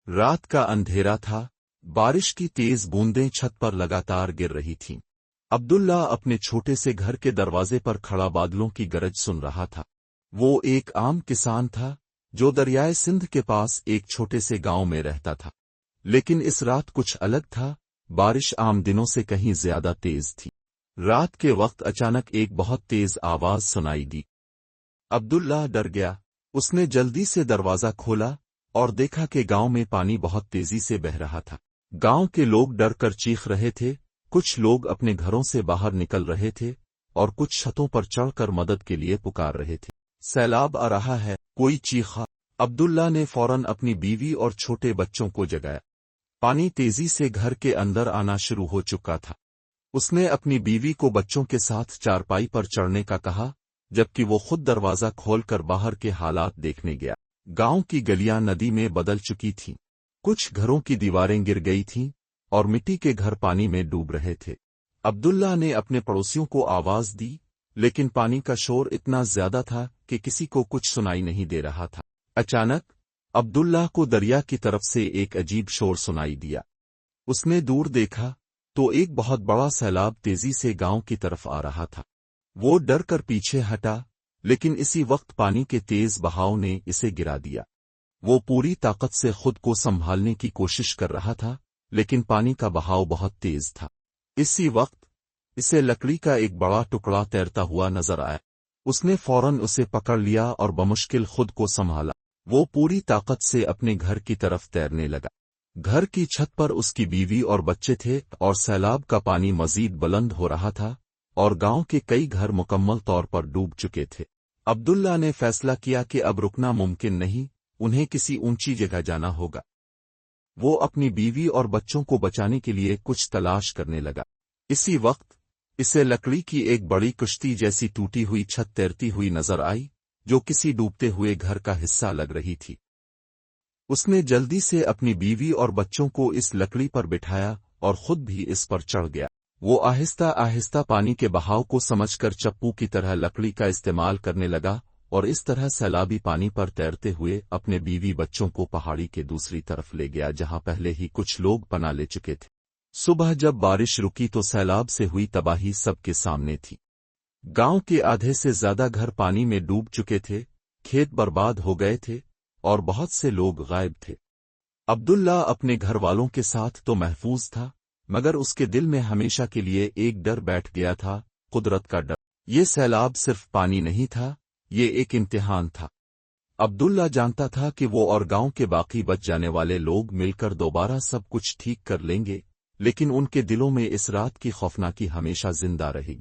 رات کا اندھیرا تھا، بارش کی تیز بوندیں چھت پر لگاتار گر رہی تھیں۔ عبداللہ اپنے چھوٹے سے گھر کے دروازے پر کھڑا بادلوں کی گرج سن رہا تھا۔ وہ ایک عام کسان تھا جو دریائے سندھ کے پاس ایک چھوٹے سے گاؤں میں رہتا تھا، لیکن اس رات کچھ الگ تھا۔ بارش عام دنوں سے کہیں زیادہ تیز تھی۔ رات کے وقت اچانک ایک بہت تیز آواز سنائی دی۔ عبداللہ ڈر گیا۔ اس نے جلدی سے دروازہ کھولا اور دیکھا کہ گاؤں میں پانی بہت تیزی سے بہہ رہا تھا۔ گاؤں کے لوگ ڈر کر چیخ رہے تھے، کچھ لوگ اپنے گھروں سے باہر نکل رہے تھے اور کچھ چھتوں پر چڑھ کر مدد کے لیے پکار رہے تھے۔ سیلاب آ رہا ہے، کوئی چیخا۔ عبداللہ نے فوراً اپنی بیوی اور چھوٹے بچوں کو جگایا۔ پانی تیزی سے گھر کے اندر آنا شروع ہو چکا تھا۔ اس نے اپنی بیوی کو بچوں کے ساتھ چارپائی پر چڑھنے کا کہا، جبکہ وہ خود دروازہ کھول کر باہر کے حالات دیکھنے گیا۔ گاؤں کی گلیاں ندی میں بدل چکی تھیں، کچھ گھروں کی دیواریں گر گئی تھیں اور مٹی کے گھر پانی میں ڈوب رہے تھے۔ عبداللہ نے اپنے پڑوسیوں کو آواز دی، لیکن پانی کا شور اتنا زیادہ تھا کہ کسی کو کچھ سنائی نہیں دے رہا تھا۔ اچانک عبداللہ کو دریا کی طرف سے ایک عجیب شور سنائی دیا۔ اس نے دور دیکھا تو ایک بہت بڑا سیلاب تیزی سے گاؤں کی طرف آ رہا تھا۔ وہ ڈر کر پیچھے ہٹا، لیکن اسی وقت پانی کے تیز بہاؤ نے اسے گرا دیا۔ وہ پوری طاقت سے خود کو سنبھالنے کی کوشش کر رہا تھا، لیکن پانی کا بہاؤ بہت تیز تھا۔ اسی وقت اسے لکڑی کا ایک بڑا ٹکڑا تیرتا ہوا نظر آیا۔ اس نے فوراً اسے پکڑ لیا اور بمشکل خود کو سنبھالا۔ وہ پوری طاقت سے اپنے گھر کی طرف تیرنے لگا۔ گھر کی چھت پر اس کی بیوی اور بچے تھے اور سیلاب کا پانی مزید بلند ہو رہا تھا اور گاؤں کے کئی گھر مکمل طور پر ڈوب چکے تھے۔ عبداللہ نے فیصلہ کیا کہ اب رکنا ممکن نہیں، انہیں کسی اونچی جگہ جانا ہوگا۔ وہ اپنی بیوی اور بچوں کو بچانے کے لیے کچھ تلاش کرنے لگا۔ اسی وقت اسے لکڑی کی ایک بڑی کشتی جیسی ٹوٹی ہوئی چھت تیرتی ہوئی نظر آئی، جو کسی ڈوبتے ہوئے گھر کا حصہ لگ رہی تھی۔ اس نے جلدی سے اپنی بیوی اور بچوں کو اس لکڑی پر بٹھایا اور خود بھی اس پر چڑھ گیا۔ وہ آہستہ آہستہ پانی کے بہاؤ کو سمجھ کر چپو کی طرح لکڑی کا استعمال کرنے لگا اور اس طرح سیلابی پانی پر تیرتے ہوئے اپنے بیوی بچوں کو پہاڑی کے دوسری طرف لے گیا جہاں پہلے ہی کچھ لوگ پناہ لے چکے تھے۔ صبح جب بارش رکی تو سیلاب سے ہوئی تباہی سب کے سامنے تھی۔ گاؤں کے آدھے سے زیادہ گھر پانی میں ڈوب چکے تھے، کھیت برباد ہو گئے تھے اور بہت سے لوگ غائب تھے۔ عبداللہ اپنے گھر والوں کے ساتھ تو محفوظ تھا، مگر اس کے دل میں ہمیشہ کے لیے ایک ڈر بیٹھ گیا تھا، قدرت کا ڈر۔ یہ سیلاب صرف پانی نہیں تھا، یہ ایک امتحان تھا۔ عبداللہ جانتا تھا کہ وہ اور گاؤں کے باقی بچ جانے والے لوگ مل کر دوبارہ سب کچھ ٹھیک کر لیں گے، لیکن ان کے دلوں میں اس رات کی خوفناکی ہمیشہ زندہ رہے گی۔